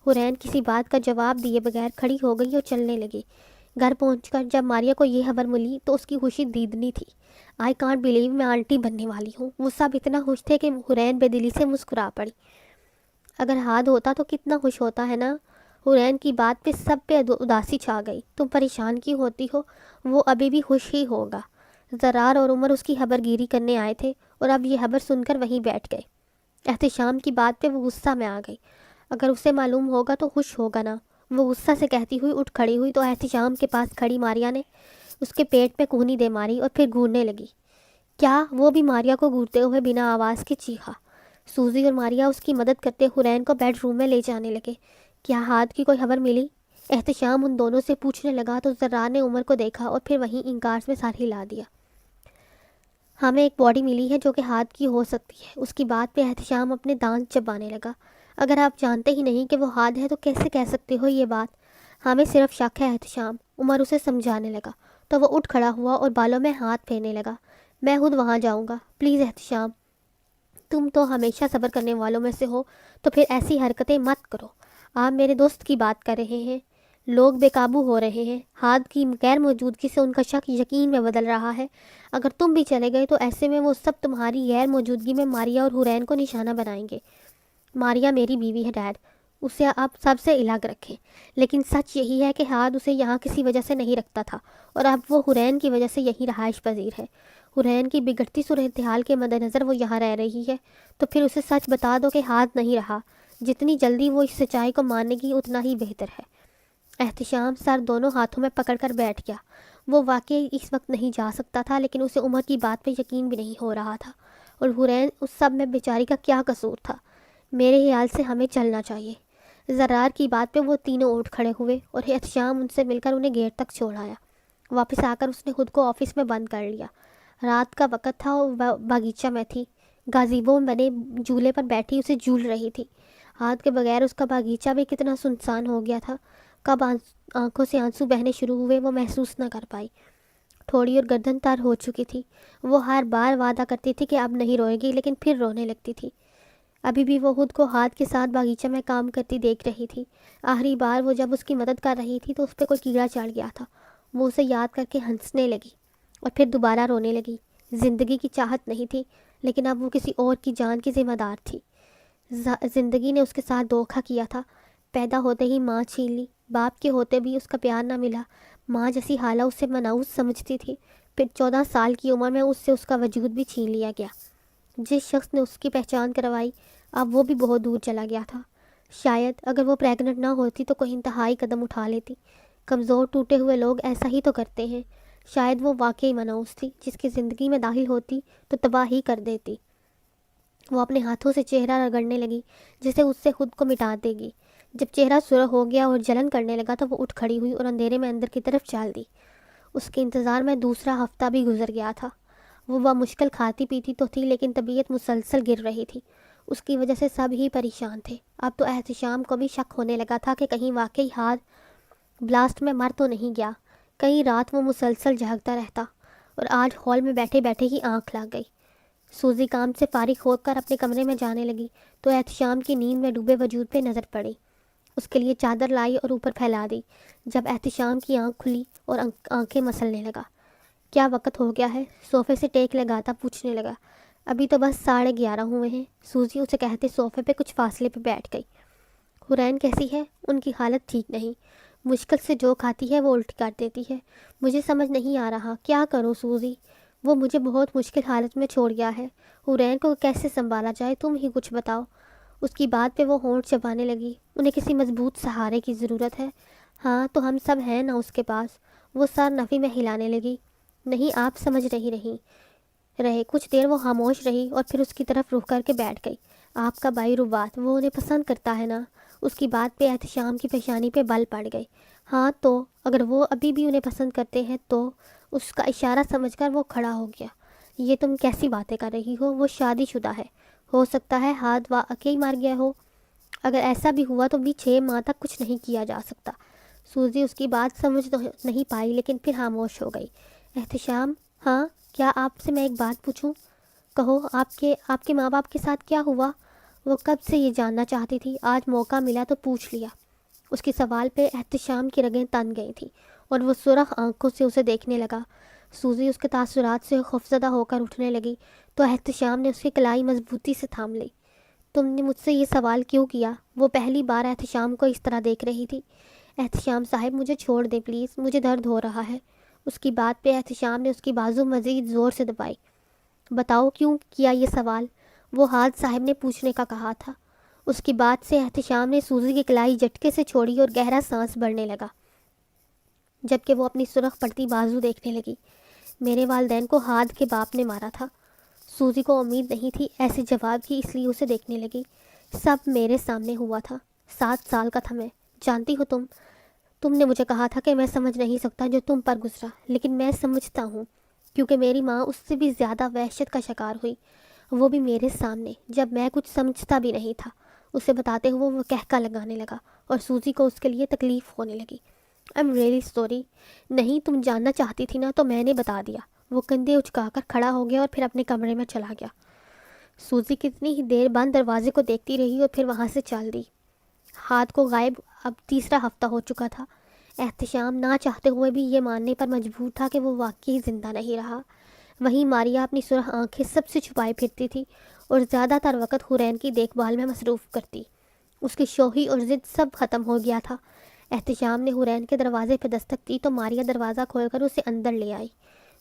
حورین کسی بات کا جواب دیے بغیر کھڑی ہو گئی اور چلنے لگی۔ گھر پہنچ کر جب ماریا کو یہ خبر ملی تو اس کی خوشی دیدنی تھی۔ آئی کانٹ بلیو میں آنٹی بننے والی ہوں۔ وہ سب اتنا خوش تھے کہ حورین بے دلی سے مسکرا پڑی۔ اگر ہاتھ ہوتا تو کتنا خوش ہوتا ہے نا۔ حورین کی بات پہ سب پہ اداسی چھا گئی۔ تم پریشان کیوں ہوتی ہو؟ وہ ابھی بھی خوش ہی ہوگا۔ زرار اور عمر اس کی خبر گیری کرنے آئے تھے اور اب یہ خبر سن کر وہیں بیٹھ گئے۔ احتشام کی بات پہ وہ غصہ میں آ گئی۔ اگر اسے معلوم ہوگا تو خوش ہوگا نا۔ وہ غصہ سے کہتی ہوئی اٹھ کھڑی ہوئی تو احتشام کے پاس کھڑی ماریا نے اس کے پیٹ میں کونی دے ماری اور پھر گھورنے لگی۔ کیا؟ وہ بھی ماریا کو گھورتے ہوئے بنا آواز کے چیخا۔ سوزی اور ماریا اس کی مدد کرتے حورین کو بیڈ روم میں لے جانے لگے۔ کیا ہاتھ کی کوئی خبر ملی؟ احتشام ان دونوں سے پوچھنے لگا تو زرار نے عمر کو دیکھا اور پھر وہیں انکار میں سر ہلا دیا۔ ہمیں ایک باڈی ملی ہے جو کہ ہاتھ کی ہو سکتی ہے۔ اس کی بات پہ احتشام اپنے دانت چبانے لگا۔ اگر آپ جانتے ہی نہیں کہ وہ ہاتھ ہے تو کیسے کہہ سکتے ہو یہ بات؟ ہمیں صرف شک ہے احتشام، عمر اسے سمجھانے لگا تو وہ اٹھ کھڑا ہوا اور بالوں میں ہاتھ پھیرنے لگا۔ میں خود وہاں جاؤں گا، پلیز احتشام، تم تو ہمیشہ صبر کرنے والوں میں سے ہو تو پھر ایسی حرکتیں مت کرو۔ آپ میرے دوست کی بات کر رہے ہیں، لوگ بے قابو ہو رہے ہیں، ہاتھ کی غیر موجودگی سے ان کا شک یقین میں بدل رہا ہے۔ اگر تم بھی چلے گئے تو ایسے میں وہ سب تمہاری غیر موجودگی میں ماریا اور حورین کو نشانہ بنائیں گے۔ ماریا میری بیوی ہے ڈیڈ، اسے آپ سب سے الگ رکھیں، لیکن سچ یہی ہے کہ ہاتھ اسے یہاں کسی وجہ سے نہیں رکھتا تھا اور اب وہ حورین کی وجہ سے یہی رہائش پذیر ہے۔ حورین کی بگڑتی صورتحال کے مد نظر وہ یہاں رہ رہی ہے تو پھر اسے سچ بتا دو کہ ہاتھ نہیں رہا۔ جتنی جلدی وہ اس سچائی کو ماننے گی اتنا ہی بہتر ہے۔ احتشام سر دونوں ہاتھوں میں پکڑ کر بیٹھ گیا۔ وہ واقعی اس وقت نہیں جا سکتا تھا لیکن اسے عمر کی بات پہ یقین بھی نہیں ہو رہا تھا، اور حورین اس سب میں بیچاری کا کیا قصور تھا؟ میرے خیال سے ہمیں چلنا چاہیے۔ زرار کی بات پہ وہ تینوں اٹھ کھڑے ہوئے اور احتشام ان سے مل کر انہیں گیٹ تک چھوڑایا۔ واپس آ کر اس نے خود کو آفس میں بند کر لیا۔ رات کا وقت تھا اور وہ باغیچہ میں تھی، گازیبو میں بنے جھولے پر بیٹھی اسے جھول رہی تھی۔ ہاتھ کے بغیر اس کا باغیچہ بھی کتنا سنسان ہو گیا تھا۔ کب آنکھوں سے آنسو بہنے شروع ہوئے وہ محسوس نہ کر پائی۔ تھوڑی اور گردن تار ہو چکی تھی۔ وہ ہر بار وعدہ کرتی تھی کہ اب نہیں روئے گی لیکن پھر رونے لگتی تھی۔ ابھی بھی وہ خود کو ہاتھ کے ساتھ باغیچہ میں کام کرتی دیکھ رہی تھی۔ آخری بار وہ جب اس کی مدد کر رہی تھی تو اس پہ کوئی کیڑا چڑھ گیا تھا۔ وہ اسے یاد کر کے ہنسنے لگی اور پھر دوبارہ رونے لگی۔ زندگی کی چاہت نہیں تھی لیکن اب وہ کسی اور کی جان کی ذمہ دار تھی۔ زندگی نے اس کے ساتھ دھوکہ کیا تھا۔ پیدا ہوتے ہی ماں چھین لی، باپ کے ہوتے بھی اس کا پیار نہ ملا۔ ماں جیسی حالہ اسے منحوس سمجھتی تھی، پھر 14 سال کی عمر میں اس سے اس کا وجود بھی چھین لیا گیا۔ جس شخص نے اس کی پہچان کروائی اب وہ بھی بہت دور چلا گیا تھا۔ شاید اگر وہ پریگننٹ نہ ہوتی تو کوئی انتہائی قدم اٹھا لیتی۔ کمزور ٹوٹے ہوئے لوگ ایسا ہی تو کرتے ہیں۔ شاید وہ واقعی منحوس تھی، جس کی زندگی میں داخل ہوتی تو تباہ ہی کر دیتی۔ وہ اپنے ہاتھوں سے چہرہ رگڑنے لگی جسے اس سے خود کو مٹا دے گی۔ جب چہرہ سرخ ہو گیا اور جلن کرنے لگا تو وہ اٹھ کھڑی ہوئی اور اندھیرے میں اندر کی طرف چال دی۔ اس کے انتظار میں دوسرا ہفتہ بھی گزر گیا تھا۔ وہ بمشکل کھاتی پیتی تو تھی لیکن طبیعت مسلسل گر رہی تھی۔ اس کی وجہ سے سب ہی پریشان تھے۔ اب تو احتشام کو بھی شک ہونے لگا تھا کہ کہیں واقعی ہاتھ بلاسٹ میں مر تو نہیں گیا۔ کئی رات وہ مسلسل جاگتا رہتا اور آج ہال میں بیٹھے بیٹھے ہی آنکھ لگ گئی۔ سوزی کام سے فارغ ہو کر اپنے کمرے میں جانے لگی تو احتشام کی نیند میں ڈوبے وجود پہ نظر پڑی۔ اس کے لیے چادر لائی اور اوپر پھیلا دی۔ جب احتشام کی آنکھ کھلی اور آنکھیں مسلنے لگا۔ کیا وقت ہو گیا ہے؟ صوفے سے ٹیک لگاتا پوچھنے لگا۔ ابھی تو بس 11:30 ہوئے ہیں، سوزی اسے کہتے صوفے پہ کچھ فاصلے پہ بیٹھ گئی۔ حورین کیسی ہے؟ ان کی حالت ٹھیک نہیں، مشکل سے جو کھاتی ہے وہ الٹی کر دیتی ہے۔ مجھے سمجھ نہیں آ رہا کیا کروں سوزی، وہ مجھے بہت مشکل حالت میں چھوڑ گیا ہے۔ حورین کو کیسے سنبھالا جائے، تم ہی کچھ بتاؤ۔ اس کی بات پہ وہ ہونٹ چبانے لگی۔ انہیں کسی مضبوط سہارے کی ضرورت ہے۔ ہاں تو ہم سب ہیں نا اس کے پاس۔ وہ سر نفی میں ہلانے لگی۔ نہیں، آپ سمجھ رہے کچھ دیر وہ خاموش رہی اور پھر اس کی طرف رخ کر کے بیٹھ گئی۔ آپ کا بھائی ربات، وہ انہیں پسند کرتا ہے نا؟ اس کی بات پہ احتشام کی پیشانی پہ بل پڑ گئی۔ ہاں تو اگر وہ ابھی بھی انہیں پسند کرتے ہیں تو؟ اس کا اشارہ سمجھ کر وہ کھڑا ہو گیا۔ یہ تم کیسی باتیں کر رہی ہو؟ وہ شادی شدہ ہے، ہو سکتا ہے ہاتھ واقعی مار گیا ہو۔ اگر ایسا بھی ہوا تو بھی 6 ماہ تک کچھ نہیں کیا جا سکتا۔ سوزی اس کی بات سمجھ تو نہیں پائی لیکن پھر خاموش ہو گئی۔ احتشام، ہاں کیا آپ سے میں ایک بات پوچھوں؟ کہو، آپ کے ماں باپ کے ساتھ کیا ہوا؟ وہ کب سے یہ جاننا چاہتی تھی، آج موقع ملا تو پوچھ لیا۔ اس کے سوال پہ احتشام کی رگیں تن گئی تھیں اور وہ سرخ آنکھوں سے اسے دیکھنے لگا۔ سوزی اس کے تاثرات سے خوفزدہ ہو کر اٹھنے لگی تو احتشام نے اس کی کلائی مضبوطی سے تھام لی۔ تم نے مجھ سے یہ سوال کیوں کیا؟ وہ پہلی بار احتشام کو اس طرح دیکھ رہی تھی۔ احتشام صاحب مجھے چھوڑ دیں پلیز، مجھے درد ہو رہا ہے۔ اس کی بات پہ احتشام نے اس کی بازو مزید زور سے دبائی۔ بتاؤ کیوں کیا یہ سوال؟ وہ حاج صاحب نے پوچھنے کا کہا تھا۔ اس کی بات سے احتشام نے سوزی کی کلائی جھٹکے سے چھوڑی اور گہرا سانس بھرنے لگا، جبکہ وہ اپنی سرخ پڑتی بازو دیکھنے لگی۔ میرے والدین کو ہاتھ کے باپ نے مارا تھا۔ سوزی کو امید نہیں تھی ایسے جواب کی، اس لیے اسے دیکھنے لگی۔ سب میرے سامنے ہوا تھا، 7 سال کا تھا میں۔ جانتی ہو تم نے مجھے کہا تھا کہ میں سمجھ نہیں سکتا جو تم پر گزرا، لیکن میں سمجھتا ہوں، کیونکہ میری ماں اس سے بھی زیادہ وحشت کا شکار ہوئی، وہ بھی میرے سامنے، جب میں کچھ سمجھتا بھی نہیں تھا۔ اسے بتاتے ہوئے وہ کہکا لگانے لگا اور سوزی کو اس کے لیے تکلیف ہونے لگی۔ I'm really sorry۔ نہیں، تم جاننا چاہتی تھی نا تو میں نے بتا دیا۔ وہ کندھے اچکا کر کھڑا ہو گیا اور پھر اپنے کمرے میں چلا گیا۔ سوزی کتنی ہی دیر بند دروازے کو دیکھتی رہی اور پھر وہاں سے چل دی۔ ہاتھ کو غائب اب تیسرا ہفتہ ہو چکا تھا۔ احتشام نہ چاہتے ہوئے بھی یہ ماننے پر مجبور تھا کہ وہ واقعی زندہ نہیں رہا۔ وہیں ماریا اپنی سرخ آنکھیں سب سے چھپائے پھرتی تھی اور زیادہ تر وقت حورین کی دیکھ بھال میں مصروف کرتی۔ اس کی شوخی اور ضد سب ختم ہو گیا تھا۔ احتشام نے حورین کے دروازے پہ دستک دی تو ماریا دروازہ کھول کر اسے اندر لے آئی۔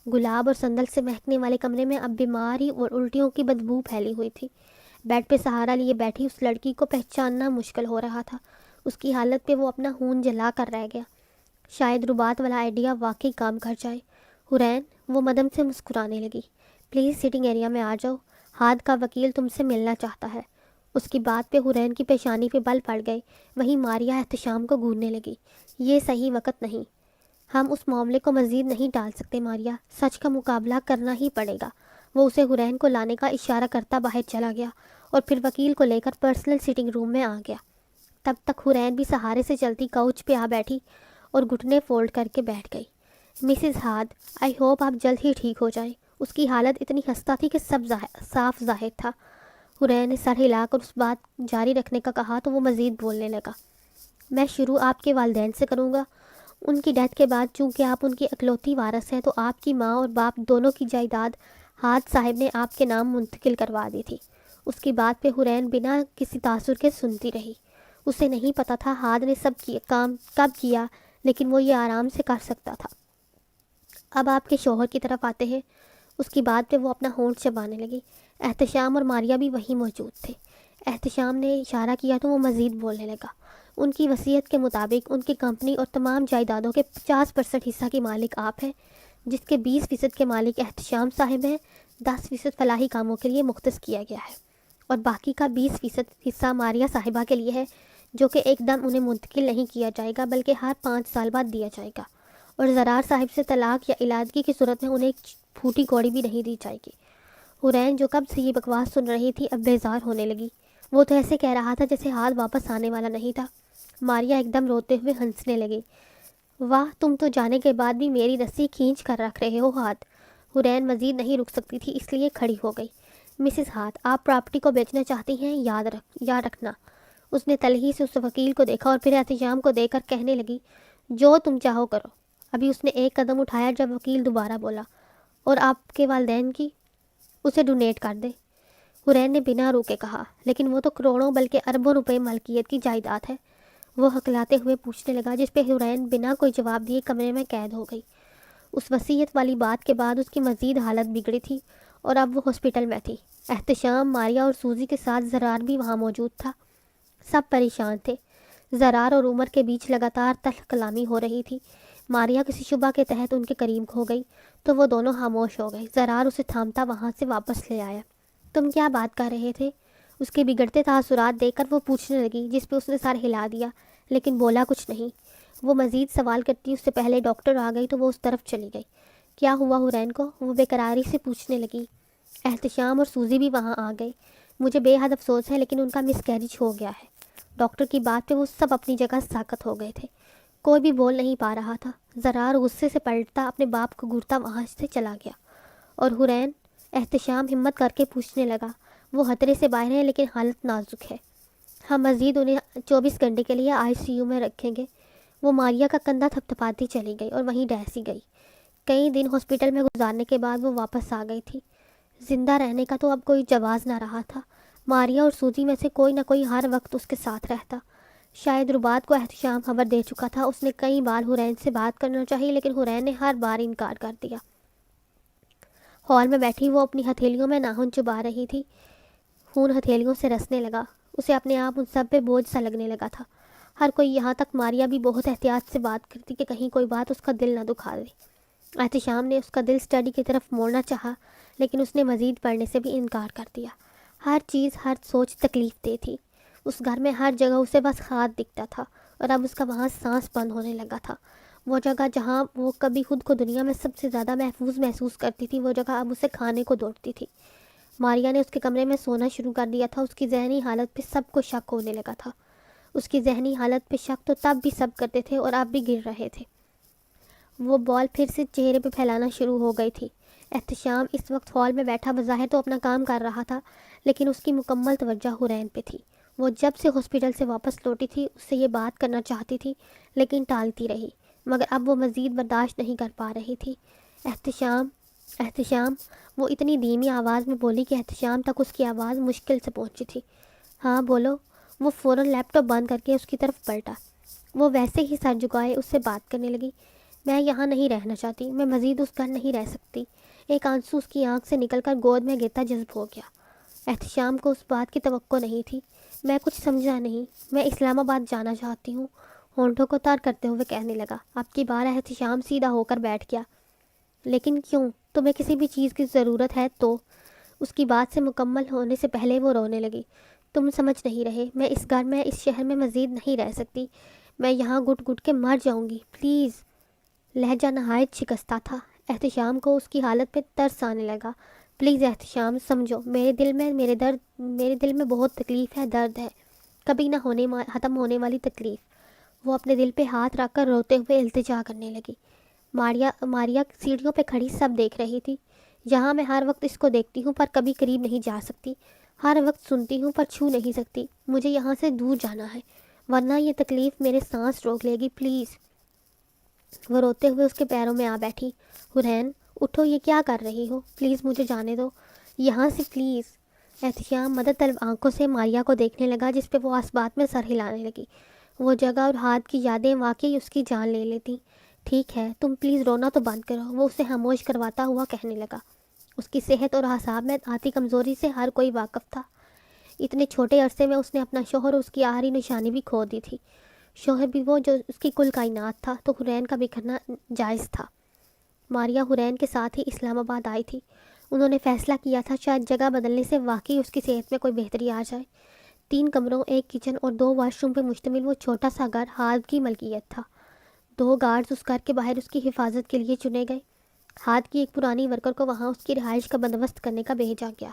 گلاب اور سندل سے مہکنے والے کمرے میں اب بیماری اور الٹیوں کی بدبو پھیلی ہوئی تھی۔ بیڈ پہ سہارا لیے بیٹھی اس لڑکی کو پہچاننا مشکل ہو رہا تھا۔ اس کی حالت پہ وہ اپنا خون جلا کر رہ گیا۔ شاید رباط والا آئیڈیا واقعی کام کر جائے۔ حورین، وہ مدم سے مسکرانے لگی، پلیز سٹنگ ایریا میں آ جاؤ، ہاتھ کا وکیل تم سے ملنا چاہتا ہے۔ اس کی بات پہ حورین کی پیشانی پہ بل پڑ گئے۔ وہیں ماریا احتشام کو گھورنے لگی، یہ صحیح وقت نہیں، ہم اس معاملے کو مزید نہیں ٹال سکتے ماریا، سچ کا مقابلہ کرنا ہی پڑے گا۔ وہ اسے حورین کو لانے کا اشارہ کرتا باہر چلا گیا اور پھر وکیل کو لے کر پرسنل سٹنگ روم میں آ گیا۔ تب تک حورین بھی سہارے سے چلتی کوچ پہ آ بیٹھی اور گھٹنے فولڈ کر کے بیٹھ گئی۔ مسز ہارد، آئی ہوپ آپ جلد ہی ٹھیک ہو جائیں۔ اس کی حالت اتنی خستہ تھی کہ سب صاف ظاہر تھا۔ حورین نے سر ہلا کر اس بات جاری رکھنے کا کہا تو وہ مزید بولنے لگا، میں شروع آپ کے والدین سے کروں گا۔ ان کی ڈیتھ کے بعد چونکہ آپ ان کی اکلوتی وارث ہیں تو آپ کی ماں اور باپ دونوں کی جائیداد ہارد صاحب نے آپ کے نام منتقل کروا دی تھی۔ اس کی بات پہ حورین بنا کسی تاثر کے سنتی رہی۔ اسے نہیں پتا تھا ہارد نے سب کام کب کیا، لیکن وہ یہ آرام سے کر سکتا تھا۔ اب آپ کے شوہر کی طرف آتے ہیں۔ اس کی بات پہ وہ اپنا ہونٹ چبانے لگی۔ احتشام اور ماریا بھی وہیں موجود تھے۔ احتشام نے اشارہ کیا تو وہ مزید بولنے لگا، ان کی وصیت کے مطابق ان کی کمپنی اور تمام جائیدادوں کے 50% حصہ کی مالک آپ ہیں، جس کے 20% کے مالک احتشام صاحب ہیں۔ 10% فلاحی کاموں کے لیے مختص کیا گیا ہے اور باقی کا 20% حصہ ماریا صاحبہ کے لیے ہے، جو کہ ایک دم انہیں منتقل نہیں کیا جائے گا بلکہ ہر 5 سال بعد دیا جائے گا، اور زرار صاحب سے طلاق یا علادگی کی صورت میں انہیں ایک پھوٹی کوڑی بھی نہیں دی جائے گی۔ حورین جو کب سے یہ بکواس سن رہی تھی اب بیزار ہونے لگی۔ وہ تو ایسے کہہ رہا تھا جیسے ہاتھ واپس آنے والا نہیں تھا۔ ماریا ایک دم روتے ہوئے ہنسنے لگی، واہ، تم تو جانے کے بعد بھی میری رسی کھینچ کر رکھ رہے ہو ہاتھ۔ حورین مزید نہیں رک سکتی تھی اس لیے کھڑی ہو گئی۔ مسز ہاتھ، آپ پراپرٹی کو بیچنا چاہتی ہیں، یاد رکھنا۔ اس نے تلخی سے اس وکیل کو دیکھا اور پھر احتشام کو دیکھ کر کہنے لگی، جو تم چاہو کرو۔ ابھی اس نے ایک قدم اٹھایا جب وکیل دوبارہ بولا، اور آپ کے والدین کی؟ اسے ڈونیٹ کر دے، حورین نے بنا روکے کہا، لیکن وہ تو کروڑوں بلکہ اربوں روپے ملکیت کی جائیداد ہے۔ وہ ہکلاتے ہوئے پوچھنے لگا، جس پہ حورین بنا کوئی جواب دیے کمرے میں قید ہو گئی۔ اس وصیت والی بات کے بعد اس کی مزید حالت بگڑی تھی اور اب وہ ہاسپٹل میں تھی۔ احتشام، ماریا اور سوزی کے ساتھ زرار بھی وہاں موجود تھا۔ سب پریشان تھے۔ زرار اور عمر کے بیچ لگاتار تلخ کلامی ہو رہی تھی۔ ماریا کسی شبہ کے تحت ان کے قریب ہو گئی تو وہ دونوں خاموش ہو گئے۔ زرار اسے تھامتا وہاں سے واپس لے آیا۔ تم کیا بات کر رہے تھے؟ اس کے بگڑتے تاثرات دیکھ کر وہ پوچھنے لگی، جس پہ اس نے سر ہلا دیا لیکن بولا کچھ نہیں۔ وہ مزید سوال کرتی اس سے پہلے ڈاکٹر آ گئی تو وہ اس طرف چلی گئی۔ کیا ہوا حورین کو؟ وہ بے قراری سے پوچھنے لگی۔ احتشام اور سوزی بھی وہاں آ گئے۔ مجھے بے حد افسوس ہے لیکن ان کا مس کیریج ہو گیا ہے۔ ڈاکٹر کی بات پہ وہ سب اپنی جگہ ساکت ہو گئے تھے۔ کوئی بھی بول نہیں پا رہا تھا۔ زرار غصے سے پلٹتا اپنے باپ کو گھورتا وہاں سے چلا گیا۔ اور حورین؟ احتشام ہمت کر کے پوچھنے لگا۔ وہ خطرے سے باہر ہیں لیکن حالت نازک ہے. ہم مزید انہیں 24 گھنٹے کے لیے ICU میں رکھیں گے. وہ ماریا کا کندھا تھپتھپاتی چلی گئی اور وہیں ڈھسی گئی. کئی دن ہاسپٹل میں گزارنے کے بعد وہ واپس آ گئی تھی. زندہ رہنے کا تو اب کوئی جواز نہ رہا تھا. ماریا اور سوزی میں سے کوئی نہ کوئی ہر وقت اس کے ساتھ رہتا. شاید ربات کو احتشام خبر دے چکا تھا. اس نے کئی بار حرین سے بات کرنا چاہی لیکن حرین نے ہر بار انکار کر دیا. ہال میں بیٹھی وہ اپنی ہتھیلیوں میں ناخن چبا رہی تھی. خون ہتھیلیوں سے رسنے لگا. اسے اپنے آپ ان سب پہ بوجھ سا لگنے لگا تھا. ہر کوئی، یہاں تک ماریا بھی بہت احتیاط سے بات کرتی کہ کہیں کوئی بات اس کا دل نہ دکھا دے. احتشام نے اس کا دل اسٹڈی کی طرف موڑنا چاہا لیکن اس نے مزید پڑھنے سے بھی انکار کر دیا. ہر چیز، ہر سوچ تکلیف دہ تھی. اس گھر میں ہر جگہ اسے بس خاد دکھتا تھا اور اب اس کا وہاں سانس بند ہونے لگا تھا. وہ جگہ جہاں وہ کبھی خود کو دنیا میں سب سے زیادہ محفوظ محسوس کرتی تھی، وہ جگہ اب اسے کھانے کو دوڑتی تھی. ماریا نے اس کے کمرے میں سونا شروع کر دیا تھا. اس کی ذہنی حالت پہ سب کو شک ہونے لگا تھا. اس کی ذہنی حالت پہ شک تو تب بھی سب کرتے تھے اور اب بھی گر رہے تھے. وہ بال پھر سے چہرے پہ پھیلانا شروع ہو گئی تھی. احتشام اس وقت ہال میں بیٹھا بظاہر تو اپنا کام کر رہا تھا لیکن اس کی مکمل توجہ حرین پہ تھی. وہ جب سے ہاسپٹل سے واپس لوٹی تھی اس سے یہ بات کرنا چاہتی تھی لیکن ٹالتی رہی، مگر اب وہ مزید برداشت نہیں کر پا رہی تھی. احتشام وہ اتنی دھیمی آواز میں بولی کہ احتشام تک اس کی آواز مشکل سے پہنچی تھی. ہاں بولو. وہ فوراً لیپ ٹاپ بند کر کے اس کی طرف پلٹا. وہ ویسے ہی سر جھکائے اس سے بات کرنے لگی. میں یہاں نہیں رہنا چاہتی. میں مزید اس گھر نہیں رہ سکتی. ایک آنسو اس کی آنکھ سے نکل کر گود میں گرتا جذب ہو گیا. احتشام کو اس بات کی توقع نہیں تھی. میں کچھ سمجھا نہیں. میں اسلام آباد جانا چاہتی ہوں، ہونٹوں کو تار کرتے ہوئے کہنے لگا. اب کی بار احتشام سیدھا ہو کر بیٹھ گیا. لیکن کیوں؟ تمہیں کسی بھی چیز کی ضرورت ہے تو؟ اس کی بات سے مکمل ہونے سے پہلے وہ رونے لگی. تم سمجھ نہیں رہے. میں اس گھر میں، اس شہر میں مزید نہیں رہ سکتی. میں یہاں گھٹ گھٹ کے مر جاؤں گی. پلیز. لہجہ نہایت شکستہ تھا. احتشام کو اس کی حالت پہ ترس آنے لگا. پلیز احتشام سمجھو. میرے دل میں بہت تکلیف ہے، درد ہے، کبھی نہ ختم ہونے والی تکلیف. وہ اپنے دل پہ ہاتھ رکھ کر روتے ہوئے التجا کرنے لگی. ماریا سیڑھیوں پہ کھڑی سب دیکھ رہی تھی. جہاں میں ہر وقت اس کو دیکھتی ہوں پر کبھی قریب نہیں جا سکتی، ہر وقت سنتی ہوں پر چھو نہیں سکتی. مجھے یہاں سے دور جانا ہے ورنہ یہ تکلیف میرے سانس روک لے گی. پلیز. وہ روتے ہوئے اس کے پیروں میں آ بیٹھی. حرین اٹھو. یہ کیا کر رہی ہو؟ پلیز مجھے جانے دو یہاں سے، پلیز. احتشام مدد طلب آنکھوں سے ماریا کو دیکھنے لگا جس پہ وہ اسبات میں سر ہلانے لگی. وہ جگہ اور ہاتھ کی یادیں واقعی اس کی جان لے لیتی. ٹھیک ہے تم پلیز رونا تو بند کرو. وہ اسے خاموش کرواتا ہوا کہنے لگا. اس کی صحت اور اعصاب میں آتی کمزوری سے ہر کوئی واقف تھا. اتنے چھوٹے عرصے میں اس نے اپنا شوہر اور اس کی آخری نشانی بھی کھو دی تھی. شوہر بھی وہ جو اس کی کل کائنات تھا، تو حرین کا بکھرنا جائز تھا. ماریا حرین کے ساتھ ہی اسلام آباد آئی تھی. انہوں نے فیصلہ کیا تھا شاید جگہ بدلنے سے واقعی اس کی صحت میں کوئی بہتری آ جائے. 3 کمروں، 1 کچن اور 2 واش روم پہ مشتمل وہ چھوٹا سا گھر ہاتھ کی ملکیت تھا. 2 گارڈز اس گھر کے باہر اس کی حفاظت کے لیے چنے گئے. ہاتھ کی ایک پرانی ورکر کو وہاں اس کی رہائش کا بندوبست کرنے کا بھیجا گیا.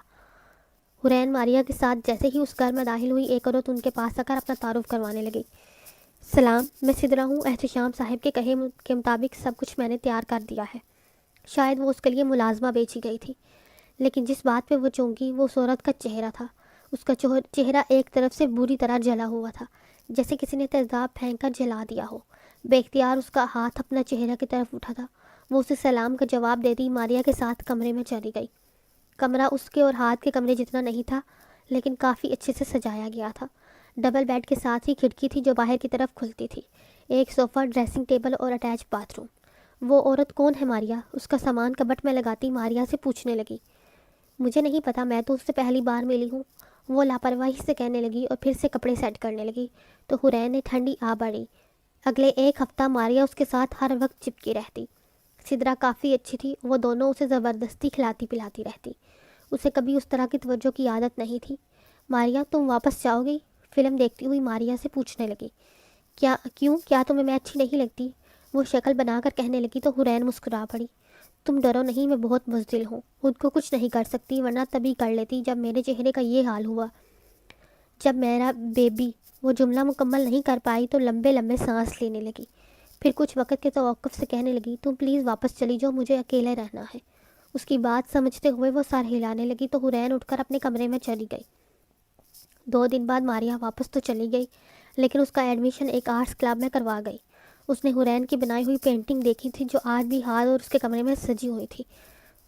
حرین ماریا کے ساتھ جیسے ہی اس گھر میں داخل ہوئی، ایک عورت ان کے پاس آ کر اپنا تعارف کروانے لگی. سلام، میں سدرا ہوں. احتشام صاحب کے کہے کے مطابق سب کچھ میں نے تیار کر دیا ہے. شاید وہ اس کے لیے ملازمہ بیچی گئی تھی، لیکن جس بات پہ وہ چونکی وہ اس عورت کا چہرہ تھا. اس کا چہرہ ایک طرف سے بری طرح جلا ہوا تھا، جیسے کسی نے تیزاب پھینک کر جلا دیا ہو. بے اختیار اس کا ہاتھ اپنا چہرہ کی طرف اٹھا تھا. وہ اسے سلام کا جواب دیتی ماریا کے ساتھ کمرے میں چلی گئی. کمرہ اس کے اور ہاتھ کے کمرے جتنا نہیں تھا لیکن کافی اچھے سے سجایا گیا تھا. ڈبل بیڈ کے ساتھ ہی کھڑکی تھی جو باہر کی طرف کھلتی تھی. ایک صوفہ، ڈریسنگ ٹیبل اور اٹیچ باتھ روم. وہ عورت کون ہے ماریا؟ اس کا سامان کبٹ میں لگاتی ماریا سے پوچھنے لگی. مجھے نہیں پتا، میں تو اس سے پہلی بار ملی ہوں. وہ لاپرواہی سے کہنے لگی اور پھر سے کپڑے سیٹ کرنے لگی. تو حرین نے ٹھنڈی آ بڑھی. اگلے 1 ہفتہ ماریا اس کے ساتھ ہر وقت چپکی رہتی. سدرا کافی اچھی تھی. وہ دونوں اسے زبردستی کھلاتی پلاتی رہتی. اسے کبھی اس طرح کی توجہ کی عادت نہیں تھی. ماریا تم واپس جاؤ گی؟ فلم دیکھتی ہوئی ماریا سے پوچھنے لگی. کیوں؟ کیا تمہیں میں اچھی نہیں لگتی؟ وہ شکل بنا کر کہنے لگی تو حرین مسکرا پڑی. تم ڈرو نہیں، میں بہت بزدل ہوں. خود کو کچھ نہیں کر سکتی ورنہ تبھی کر لیتی جب میرے چہرے کا یہ حال ہوا. جب میرا بیبی. وہ جملہ مکمل نہیں کر پائی تو لمبے لمبے سانس لینے لگی. پھر کچھ وقت کے توقف سے کہنے لگی تم پلیز واپس چلی جاؤ، مجھے اکیلے رہنا ہے. اس کی بات سمجھتے ہوئے وہ سر ہلانے لگی تو حورین اٹھ کر اپنے کمرے میں چلی گئی۔ 2 دن بعد ماریا واپس تو چلی گئی، لیکن اس کا ایڈمیشن ایک آرٹس کلب میں کروا گئی۔ اس نے حورین کی بنائی ہوئی پینٹنگ دیکھی تھی جو آج بھی ہال اور اس کے کمرے میں سجی ہوئی تھی۔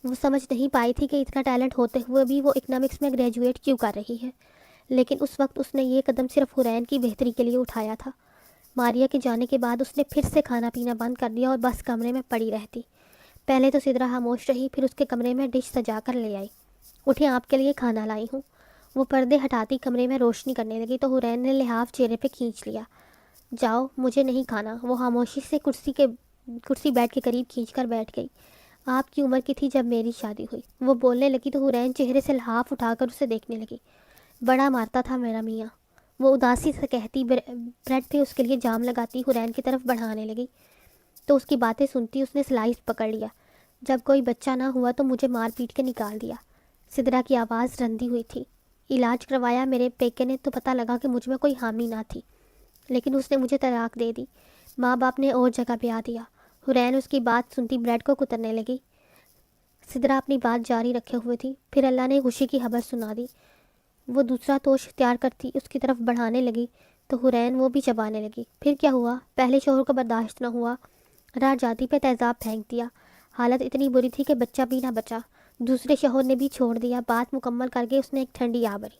وہ سمجھ نہیں پائی تھی کہ اتنا ٹیلنٹ ہوتے ہوئے بھی وہ اکنامکس میں گریجویٹ کیوں کر رہی ہے، لیکن اس وقت اس نے یہ قدم صرف حورین کی بہتری کے لیے اٹھایا تھا۔ ماریا کے جانے کے بعد اس نے پھر سے کھانا پینا بند کر دیا اور بس کمرے میں پڑی رہتی۔ پہلے تو سدرا خاموش رہی، پھر اس کے کمرے میں ڈش سجا کر لے آئی۔ اٹھیں، آپ کے لیے کھانا لائی ہوں۔ وہ پردے ہٹاتی کمرے میں روشنی کرنے لگی تو حورین نے لحاف چہرے پہ کھینچ لیا۔ جاؤ، مجھے نہیں کھانا۔ وہ خاموشی سے کرسی بیڈ کے قریب کھینچ کر بیٹھ گئی۔ آپ کی عمر کی تھی جب میری شادی ہوئی، وہ بولنے لگی تو حورین چہرے سے لحاف اٹھا کر اسے دیکھنے لگی۔ بڑا مارتا تھا میرا میاں، وہ اداسی سے کہتی بریڈ پہ اس کے لیے جام لگاتی حورین کی طرف بڑھانے لگی۔ تو اس کی باتیں سنتی اس نے سلائس پکڑ لیا۔ جب کوئی بچہ نہ ہوا تو مجھے مار پیٹ کے نکال دیا۔ سدرا کی آواز رندی ہوئی تھی۔ علاج کروایا میرے پیکے نے تو پتہ لگا کہ مجھ میں کوئی خامی نہ تھی، لیکن اس نے مجھے طلاق دے دی۔ ماں باپ نے اور جگہ بیاہ دیا۔ حورین اس کی بات سنتی بریڈ کو کترنے لگی۔ سدرا اپنی بات جاری رکھے ہوئے تھی، پھر اللہ نے خوشی کی خبر سنا دی۔ وہ دوسرا توش اختیار کرتی اس کی طرف بڑھانے لگی تو حورین وہ بھی چبانے لگی۔ پھر کیا ہوا؟ پہلے شوہر کو برداشت نہ ہوا، راہ جاتی پہ تیزاب پھینک دیا۔ حالت اتنی بری تھی کہ بچہ بھی نہ بچا۔ دوسرے شوہر نے بھی چھوڑ دیا۔ بات مکمل کر کے اس نے ایک ٹھنڈی آ بھری۔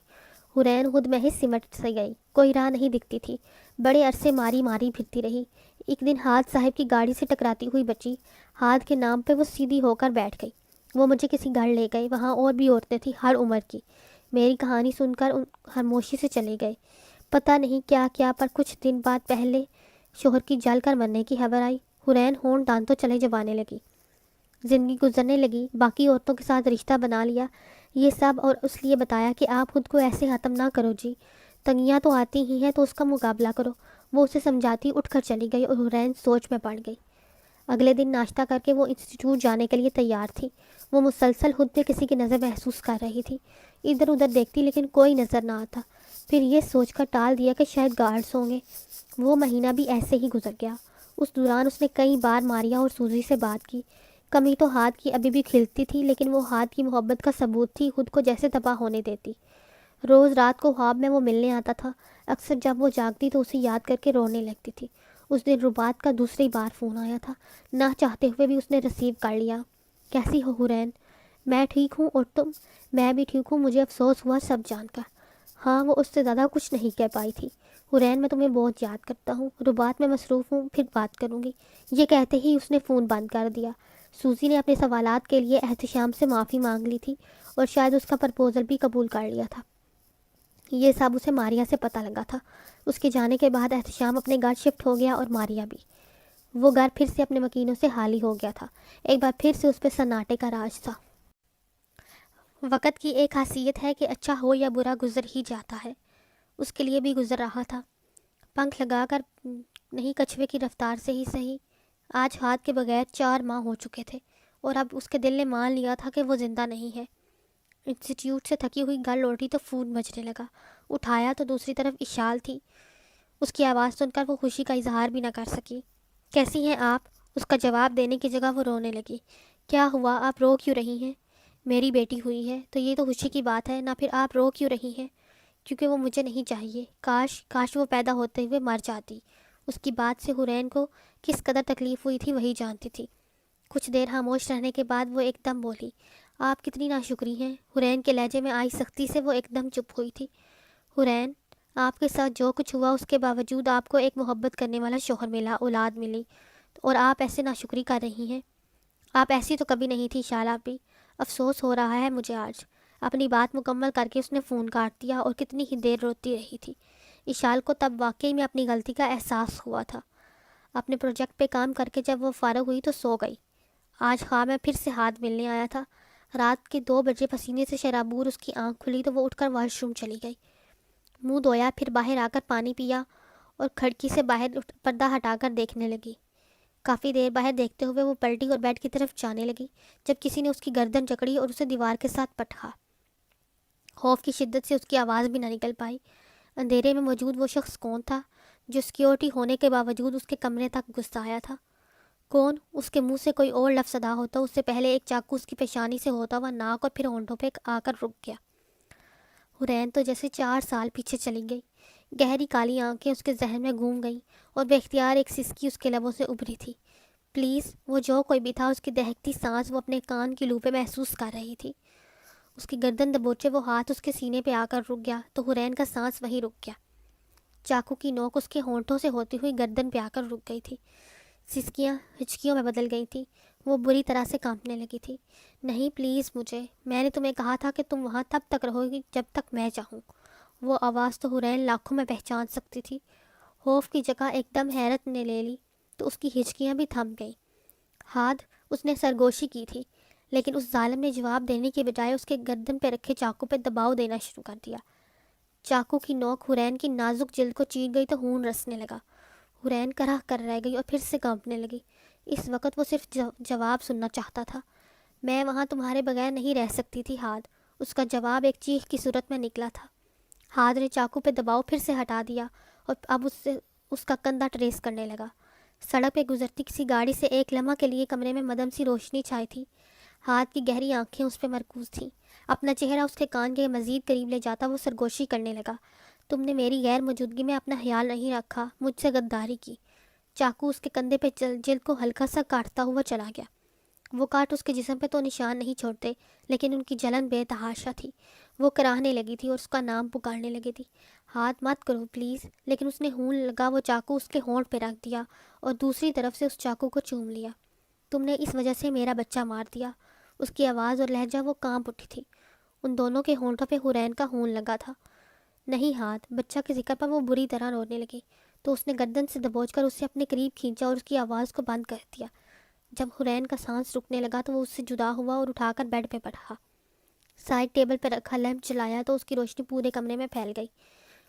حورین خود میں ہی سمٹ سے گئی، کوئی راہ نہیں دکھتی تھی۔ بڑے عرصے ماری پھرتی رہی۔ ایک دن ہاتھ صاحب کی گاڑی سے ٹکراتی ہوئی بچی۔ ہاتھ کے نام پہ وہ سیدھی ہو کر بیٹھ گئی۔ وہ مجھے کسی گھر لے گئے، وہاں اور بھی عورتیں تھیں ہر عمر کی۔ میری کہانی سن کر خاموشی سے چلے گئے۔ پتہ نہیں کیا کیا، پر کچھ دن بعد پہلے شوہر کی جل کر مرنے کی خبر آئی۔ حورین ہون ڈانتوں چلے جبانے لگی۔ زندگی گزرنے لگی، باقی عورتوں کے ساتھ رشتہ بنا لیا، یہ سب اور اس لیے بتایا کہ آپ خود کو ایسے ختم نہ کرو جی، تنگیاں تو آتی ہی ہیں تو اس کا مقابلہ کرو۔ وہ اسے سمجھاتی اٹھ کر چلی گئی اور حورین سوچ میں پڑ گئی۔ اگلے دن ناشتہ کر کے وہ انسٹیٹیوٹ جانے کے لیے تیار تھی۔ وہ مسلسل خود پہ کسی کی نظر محسوس کر رہی تھی۔ ادھر ادھر دیکھتی لیکن کوئی نظر نہ آتا۔ پھر یہ سوچ کر ٹال دیا کہ شاید گارڈز ہوں گے۔ وہ مہینہ بھی ایسے ہی گزر گیا۔ اس دوران اس نے کئی بار ماریا اور سوزی سے بات کی۔ کمی تو ہاتھ کی ابھی بھی کھلتی تھی، لیکن وہ ہاتھ کی محبت کا ثبوت تھی، خود کو جیسے تباہ ہونے دیتی۔ روز رات کو خواب میں وہ ملنے آتا تھا۔ اکثر جب وہ جاگتی تو اسے یاد کر کے رونے لگتی تھی۔ اس دن ربات کا دوسری بار فون آیا تھا، نہ چاہتے ہوئے بھی اس نے ریسیو کر لیا۔ کیسی ہو حورین؟ میں ٹھیک ہوں، اور تم؟ میں بھی ٹھیک ہوں، مجھے افسوس ہوا سب جان کر۔ ہاں، وہ اس سے زیادہ کچھ نہیں کہہ پائی تھی۔ حورین، میں تمہیں بہت یاد کرتا ہوں، ربات میں مصروف ہوں، پھر بات کروں گی۔ یہ کہتے ہی اس نے فون بند کر دیا۔ سوزی نے اپنے سوالات کے لیے احتشام سے معافی مانگ لی تھی اور شاید اس کا پرپوزل بھی قبول کر لیا تھا۔ یہ سب اسے ماریا سے پتہ لگا تھا۔ اس کے جانے کے بعد احتشام اپنے گھر شفٹ ہو گیا اور ماریا بھی۔ وہ گھر پھر سے اپنے مکینوں سے خالی ہو گیا تھا۔ ایک بار پھر سے اس پہ سناٹے کا راج تھا۔ وقت کی ایک خاصیت ہے کہ اچھا ہو یا برا گزر ہی جاتا ہے۔ اس کے لیے بھی گزر رہا تھا، پنکھ لگا کر نہیں، کچھوے کی رفتار سے ہی صحیح۔ آج ہاتھ کے بغیر 4 ماہ ہو چکے تھے اور اب اس کے دل نے مان لیا تھا کہ وہ زندہ نہیں ہے۔ انسٹیٹیوٹ سے تھکی ہوئی گھر لوٹی تو فون بجنے لگا۔ اٹھایا تو دوسری طرف اشال تھی۔ اس کی آواز سن کر وہ خوشی کا اظہار بھی نہ کر سکی۔ کیسی ہیں آپ؟ اس کا جواب دینے کی جگہ وہ رونے لگی۔ کیا ہوا؟ آپ رو کیوں رہی ہیں؟ میری بیٹی ہوئی ہے تو یہ تو خوشی کی بات ہے نہ، پھر آپ رو کیوں رہی ہیں؟ کیونکہ وہ مجھے نہیں چاہیے۔ کاش وہ پیدا ہوتے ہوئے مر جاتی۔ اس کی بات سے حورین کو کس قدر تکلیف ہوئی تھی وہی جانتی تھی۔ کچھ دیر خاموش رہنے کے بعد وہ ایک دم بولی، آپ کتنی ناشکری ہیں۔ حورین کے لہجے میں آئی سختی سے وہ ایک دم چپ ہوئی تھی۔ حورین، آپ کے ساتھ جو کچھ ہوا اس کے باوجود آپ کو ایک محبت کرنے والا شوہر ملا، اولاد ملی، اور آپ ایسے ناشکری کر رہی ہیں۔ آپ ایسی تو کبھی نہیں تھی شالا بھی۔ افسوس ہو رہا ہے مجھے آج۔ اپنی بات مکمل کر کے اس نے فون کاٹ دیا اور کتنی ہی دیر روتی رہی تھی۔ اشال کو تب واقعی میں اپنی غلطی کا احساس ہوا تھا۔ اپنے پروجیکٹ پہ کام کر کے جب وہ فارغ ہوئی تو سو گئی۔ آج خواب میں پھر سے ہاتھ ملنے آیا تھا۔ رات کے 2 بجے پسینے سے شرابور اس کی آنکھ کھلی تو وہ اٹھ کر واش روم چلی گئی۔ منہ دھویا، پھر باہر آ کر پانی پیا اور کھڑکی سے باہر پردہ ہٹا کر دیکھنے لگی۔ کافی دیر باہر دیکھتے ہوئے وہ پلٹی اور بیڈ کی طرف جانے لگی جب کسی نے اس کی گردن جکڑی اور اسے دیوار کے ساتھ پٹکا۔ خوف کی شدت سے اس کی آواز بھی نہ نکل پائی۔ اندھیرے میں موجود وہ شخص کون تھا جو سیکیورٹی ہونے کے باوجود اس کے کمرے تک گھس آیا تھا؟ کون؟ اس کے منہ سے کوئی اور لفظ ادا ہوتا اس سے پہلے ایک چاقو اس کی پیشانی سے ہوتا ہوا ناک اور پھر ہونٹوں پہ آ کر رک گیا۔ حورین تو جیسے 4 سال پیچھے چلی گئی۔ گہری کالی آنکھیں اس کے ذہن میں گھوم گئیں اور بے اختیار ایک سسکی اس کے لبوں سے ابھری تھی۔ پلیز، وہ جو کوئی بھی تھا، اس کی دہکتی سانس وہ اپنے کان کی لو پہ محسوس کر رہی تھی۔ اس کی گردن دبوچے وہ ہاتھ اس کے سینے پہ آ کر رک گیا تو حورین کا سانس وہیں رک گیا۔ چاقو کی نوک اس کے ہونٹوں سے ہوتی ہوئی گردن پہ آ کر رک گئی تھی۔ سسکیاں ہچکیوں میں بدل گئی تھیں۔ وہ بری طرح سے کانپنے لگی تھی۔ نہیں پلیز، میں نے تمہیں کہا تھا کہ تم وہاں تب تک رہو گی جب تک میں چاہوں۔ وہ آواز تو حورین لاکھوں میں پہچان سکتی تھی۔ خوف کی جگہ ایک دم حیرت نے لے لی تو اس کی ہچکیاں بھی تھم گئیں۔ ہاتھ اس نے سرگوشی کی تھی، لیکن اس ظالم نے جواب دینے کے بجائے اس کے گردن پہ رکھے چاقو پہ دباؤ دینا شروع کر دیا۔ چاقو کی نوک حورین کی نازک جلد کو چیر گئی تو خون رسنے لگا۔ حورین کرہ کر رہ گئی اور پھر سے کانپنے لگی۔ اس وقت وہ صرف جواب سننا چاہتا تھا۔ میں وہاں تمہارے بغیر نہیں رہ سکتی تھی ہاتھ۔ اس کا جواب ایک چیخ کی صورت میں نکلا تھا۔ ہاتھ نے چاقو پہ دباؤ پھر سے ہٹا دیا اور اب اس کا کندھا ٹریس کرنے لگا۔ سڑک پہ گزرتی کسی گاڑی سے ایک لمحہ کے لیے کمرے میں مدھم سی روشنی چھائی تھی۔ ہاتھ کی گہری آنکھیں اس پہ مرکوز تھیں۔ اپنا چہرہ اس کے کان کے مزید قریب لے جاتا وہ سرگوشی کرنے لگا۔ تم نے میری غیر موجودگی میں اپنا خیال نہیں رکھا، مجھ سے غداری کی۔ چاقو اس کے کندھے پہ جلد کو ہلکا سا کاٹتا ہوا چلا گیا۔ وہ کاٹ اس کے جسم پہ تو نشان نہیں چھوڑتے، لیکن ان کی جلن بے تحاشا تھی۔ وہ کراہنے لگی تھی اور اس کا نام پکارنے لگی تھی۔ ہاتھ مت کرو پلیز، لیکن اس نے ہون لگا وہ چاقو اس کے ہونٹ پہ رکھ دیا اور دوسری طرف سے اس چاقو کو چوم لیا۔ تم نے اس وجہ سے میرا بچہ مار دیا۔ اس کی آواز اور لہجہ وہ کانپ اٹھی تھی۔ ان دونوں کے ہونٹوں پہ حورین کا ہون لگا تھا۔ نہیں ہاتھ، بچہ کے ذکر پر وہ بری طرح رونے لگی تو اس نے گردن سے دبوچ کر اسے اپنے قریب کھینچا اور اس کی آواز کو بند کر دیا۔ جب حورین کا سانس رکنے لگا تو وہ اس سے جدا ہوا اور اٹھا کر بیڈ پہ بٹھا۔ سائڈ ٹیبل پہ رکھا لیمپ جلایا تو اس کی روشنی پورے کمرے میں پھیل گئی۔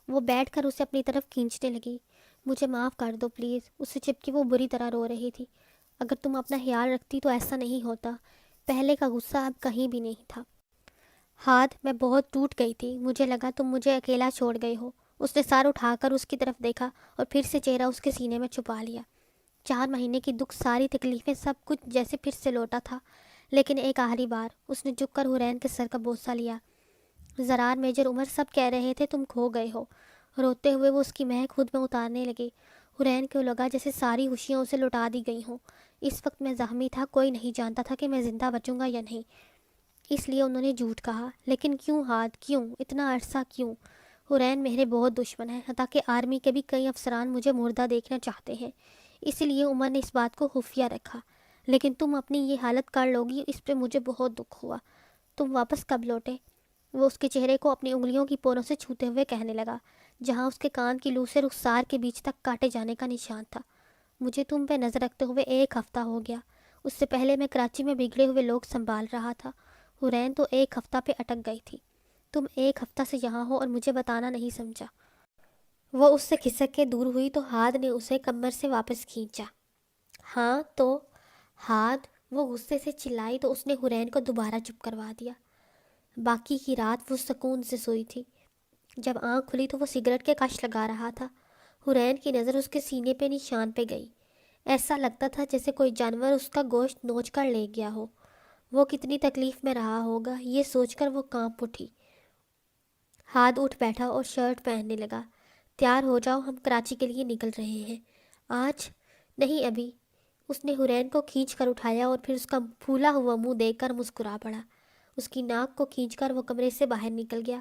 وہ بیٹھ کر اسے اپنی طرف کھینچنے لگی۔ مجھے معاف کر دو پلیز، اس سے چپکی وہ بری طرح رو رہی تھی۔ اگر تم اپنا خیال رکھتی تو ایسا نہیں ہوتا۔ پہلے کا غصہ اب کہیں بھی نہیں تھا۔ ہاتھ، میں بہت ٹوٹ گئی تھی، مجھے لگا تم مجھے اکیلا چھوڑ گئے ہو۔ اس نے سر اٹھا کر اس کی طرف دیکھا اور پھر سے چہرہ اس کے سینے میں چھپا لیا۔ 4 مہینے کی دکھ، ساری تکلیفیں، سب کچھ جیسے پھر سے لوٹا تھا، لیکن ایک آخری بار اس نے جھک کر حورین کے سر کا بوسہ لیا۔ زرار، میجر، عمر سب کہہ رہے تھے تم کھو گئے ہو۔ روتے ہوئے وہ اس کی مہک خود میں اتارنے لگی۔ حورین کو لگا جیسے ساری خوشیاں اسے لوٹا دی گئی ہوں۔ اس وقت میں زخمی تھا، کوئی نہیں جانتا تھا کہ میں زندہ بچوں گا یا نہیں، اس لیے انہوں نے جھوٹ کہا۔ لیکن کیوں ہاتھ، کیوں اتنا عرصہ، کیوں؟ حورین میرے بہت دشمن ہیں، حتیٰ کہ آرمی کے بھی کئی افسران مجھے مردہ دیکھنا چاہتے ہیں، اسی لیے عمر نے اس بات کو خفیہ رکھا۔ لیکن تم اپنی یہ حالت کر لو گی، اس پہ مجھے بہت دکھ ہوا۔ تم واپس کب لوٹے؟ وہ اس کے چہرے کو اپنی انگلیوں کی پوروں سے چھوتے ہوئے کہنے لگا، جہاں اس کے کان کی لو سے رخسار کے بیچ تک کاٹے جانے کا نشان تھا۔ مجھے تم پہ نظر رکھتے ہوئے 1 ہفتہ ہو گیا۔ اس سے پہلے میں کراچی میں بگڑے ہوئے لوگ سنبھال رہا تھا۔ حورین تو 1 ہفتہ پہ اٹک گئی تھی۔ تم 1 ہفتہ سے یہاں ہو اور مجھے بتانا نہیں سمجھا۔ وہ اس سے کھسک کے دور ہوئی تو ہاتھ نے اسے کمر سے واپس کھینچا۔ ہاں تو ہاتھ، وہ غصے سے چلائی تو اس نے حورین کو دوبارہ چپ کروا دیا۔ باقی کی رات وہ سکون سے سوئی تھی۔ جب آنکھ کھلی تو وہ سگریٹ کے کش لگا رہا تھا۔ حورین کی نظر اس کے سینے پہ نشان پہ گئی۔ ایسا لگتا تھا جیسے کوئی جانور اس کا گوشت نوچ کر لے گیا ہو۔ وہ کتنی تکلیف میں رہا ہوگا، یہ سوچ کر وہ کانپ اٹھی۔ ہاتھ اٹھ بیٹھا اور شرٹ پہننے لگا۔ تیار ہو جاؤ، ہم کراچی کے لیے نکل رہے ہیں۔ آج نہیں، ابھی۔ اس نے حورین کو کھینچ کر اٹھایا اور پھر اس کا پھولا ہوا منہ دیکھ کر مسکرا پڑا۔ اس کی ناک کو کھینچ کر وہ کمرے سے باہر نکل گیا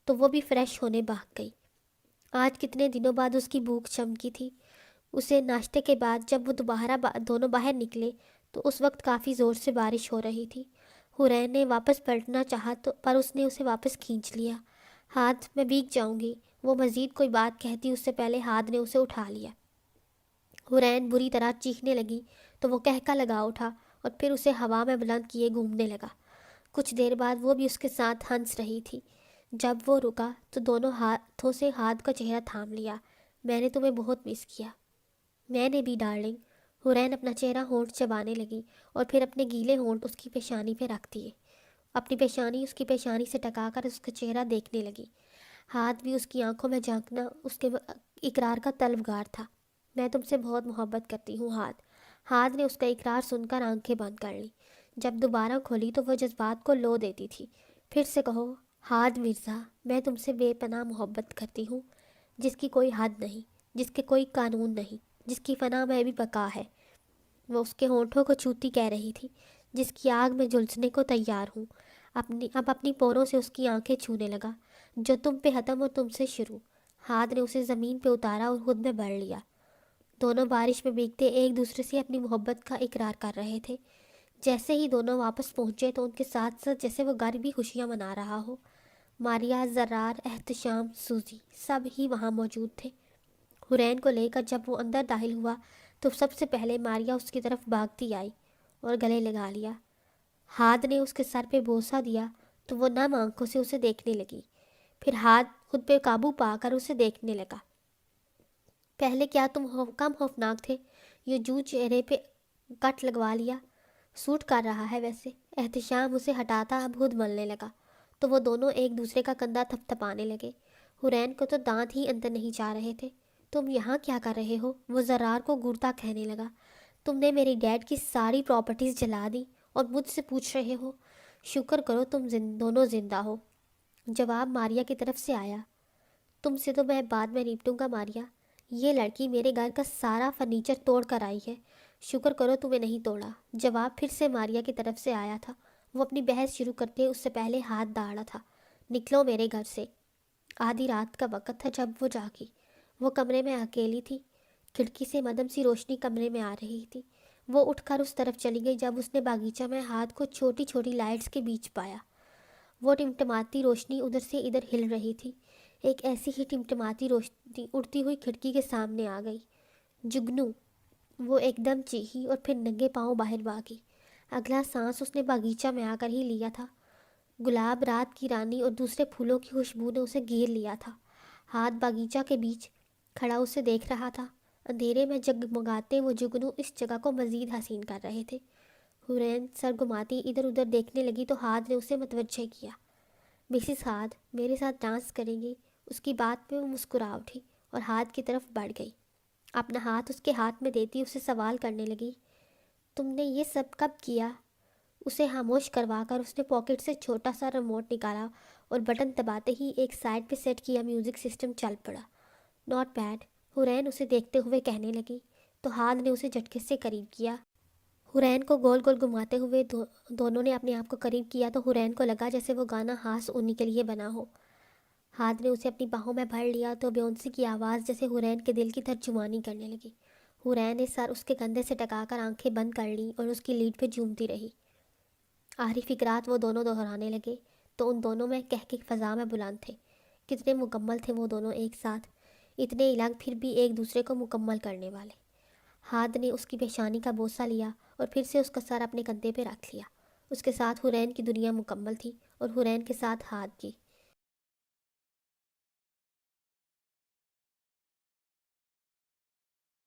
تو وہ بھی فریش ہونے بھاگ گئی۔ آج کتنے دنوں بعد اس کی بھوک چمکی تھی۔ اسے ناشتے کے بعد جب وہ دوبارہ دونوں باہر نکلے تو اس وقت کافی زور سے بارش ہو رہی تھی۔ حورین نے واپس پلٹنا چاہا پر اس نے اسے واپس کھینچ لیا۔ ہاتھ، میں بھیگ جاؤں گی۔ وہ مزید کوئی بات کہتی اس سے پہلے ہاتھ نے اسے اٹھا لیا۔ حورین بری طرح چیخنے لگی تو وہ کہکا لگا اٹھا اور پھر اسے ہوا میں بلند کیے گھومنے لگا۔ کچھ دیر بعد وہ بھی اس کے ساتھ ہنس رہی تھی۔ جب وہ رکا تو دونوں ہاتھوں سے ہاتھ کا چہرہ تھام لیا۔ میں نے تمہیں بہت مس کیا۔ میں نے بھی ڈارلنگ۔ حورین اپنا چہرہ ہونٹ چبانے لگی اور پھر اپنے گیلے ہونٹ اس کی پیشانی پہ رکھ دیے۔ اپنی پیشانی اس کی پیشانی سے ٹکا کر اس کا چہرہ دیکھنے لگی۔ ہاتھ بھی اس کی آنکھوں میں جھانکنا اس کے اقرار کا طلبگار تھا۔ میں تم سے بہت محبت کرتی ہوں ہاتھ۔ ہاتھ نے اس کا اقرار سن کر آنکھیں بند کر لی۔ جب دوبارہ کھولی تو وہ جذبات کو لو دیتی تھی۔ پھر سے کہو ہاتھ مرزا، میں تم سے بے پناہ محبت کرتی ہوں، جس کی کوئی حد نہیں، جس کے کوئی قانون نہیں، جس کی فنا میں بھی بقا ہے۔ وہ اس کے ہونٹوں کو چھوتی کہہ رہی تھی، جس کی آگ میں جھلسنے کو تیار ہوں۔ اب اپنی پوروں سے اس کی آنکھیں چھونے لگا، جو تم پہ ختم اور تم سے شروع۔ ہاتھ نے اسے زمین پہ اتارا اور خود میں بڑھ لیا۔ دونوں بارش میں بھیگتے ایک دوسرے سے اپنی محبت کا اقرار کر رہے تھے۔ جیسے ہی دونوں واپس پہنچے تو ان کے ساتھ ساتھ جیسے وہ گھر بھی خوشیاں منا رہا ہو۔ ماریا، زرار، احتشام، سوزی سب ہی وہاں موجود تھے۔ حرین کو لے کر جب وہ اندر داخل ہوا تو سب سے پہلے ماریا اس کی طرف بھاگتی آئی اور گلے لگا لیا۔ ہاتھ نے اس کے سر پہ بوسہ دیا تو وہ نم آنکھوں سے اسے دیکھنے لگی۔ پھر ہاتھ خود پہ قابو پا کر اسے دیکھنے لگا۔ پہلے کیا تم کم خوفناک تھے؟ یہ جو چہرے پہ کٹ لگوا لیا، سوٹ کر رہا ہے ویسے۔ احتشام اسے ہٹاتا اب خود ملنے لگا تو وہ دونوں ایک دوسرے کا کندھا تھپ تھپانے لگے۔ حرین کو تو دانت ہی اندر نہیں جا رہے تھے۔ تم یہاں کیا کر رہے ہو؟ وہ زرار کو گھورتا کہنے لگا۔ تم نے میری ڈیڈ کی ساری پراپرٹیز جلا دی اور مجھ سے پوچھ رہے ہو؟ شکر کرو تم دونوں زندہ ہو۔ جواب ماریا کی طرف سے آیا۔ تم سے تو میں بعد میں نپٹوں گا ماریا۔ یہ لڑکی میرے گھر کا سارا فرنیچر توڑ کر آئی ہے، شکر کرو تمہیں نہیں توڑا۔ جواب پھر سے ماریا کی طرف سے آیا تھا۔ وہ اپنی بحث شروع کرتے اس سے پہلے ہاتھ داڑا تھا۔ نکلو میرے گھر سے۔ آدھی رات کا وقت تھا جب وہ جاگی۔ وہ کمرے میں اکیلی تھی۔ کھڑکی سے مدھم سی روشنی کمرے میں آ رہی تھی۔ وہ اٹھ کر اس طرف چلی گئی جب اس نے باغیچہ میں ہاتھ کو چھوٹی چھوٹی لائٹس کے بیچ پایا۔ وہ ٹمٹماتی روشنی ادھر سے ادھر ہل رہی تھی۔ ایک ایسی ہی ٹمٹماتی روشنی اڑتی ہوئی کھڑکی کے سامنے آ گئی۔ جگنو! وہ ایک دم چیخی اور پھر ننگے پاؤں باہر بھاگی۔ اگلا سانس اس نے باغیچہ میں آ کر ہی لیا تھا۔ گلاب، رات کی رانی اور دوسرے پھولوں کی خوشبو نے اسے گھیر لیا تھا۔ ہاتھ باغیچہ کے بیچ کھڑا اسے دیکھ رہا تھا۔ اندھیرے میں جگمگاتے وہ جگنو اس جگہ کو مزید حسین کر رہے تھے۔ حرین سر گھماتی ادھر ادھر دیکھنے لگی تو ہاتھ نے اسے متوجہ کیا۔ مسز ہاتھ میرے ساتھ ڈانس کریں گی؟ اس کی بات پہ وہ مسکرا اٹھی اور ہاتھ کی طرف بڑھ گئی۔ اپنا ہاتھ اس کے ہاتھ میں دیتی اسے سوال کرنے لگی، تم نے یہ سب کب کیا؟ اسے خاموش کروا کر اس نے پاکٹ سے چھوٹا سا ریموٹ نکالا اور بٹن دباتے ہی ایک سائڈ پہ سیٹ کیا میوزک سسٹم چل پڑا۔ ناٹ بیڈ، حرین اسے دیکھتے ہوئے کہنے لگی تو ہاتھ نے اسے جھٹکے سے قریب کیا۔ حرین کو گول گول گھماتے ہوئے دونوں نے اپنے آپ کو قریب کیا تو حرین کو لگا جیسے وہ گانا خاص انہی کے لیے بنا ہو۔ ہاتھ نے اسے اپنی باہوں میں بھر لیا تو بیونسی کی آواز جیسے حرین کے دل کی ترجمانی کرنے لگی۔ حرین نے سر اس کے کندھے سے ٹکا کر آنکھیں بند کر لیں اور اس کی لیڈ پہ جھومتی رہی۔ آخری فقرات وہ دونوں دہرانے لگے تو ان دونوں میں کہہ فضا میں بلند تھے۔ کتنے مکمل تھے وہ دونوں ایک ساتھ، اتنے الگ پھر بھی ایک دوسرے کو مکمل کرنے والے۔ ہاتھ نے اس کی پیشانی کا بوسہ لیا اور پھر سے اس کا سر اپنے کندھے پہ رکھ لیا۔ اس کے ساتھ حرین کی دنیا مکمل تھی اور حرین کے ساتھ ہاتھ کی۔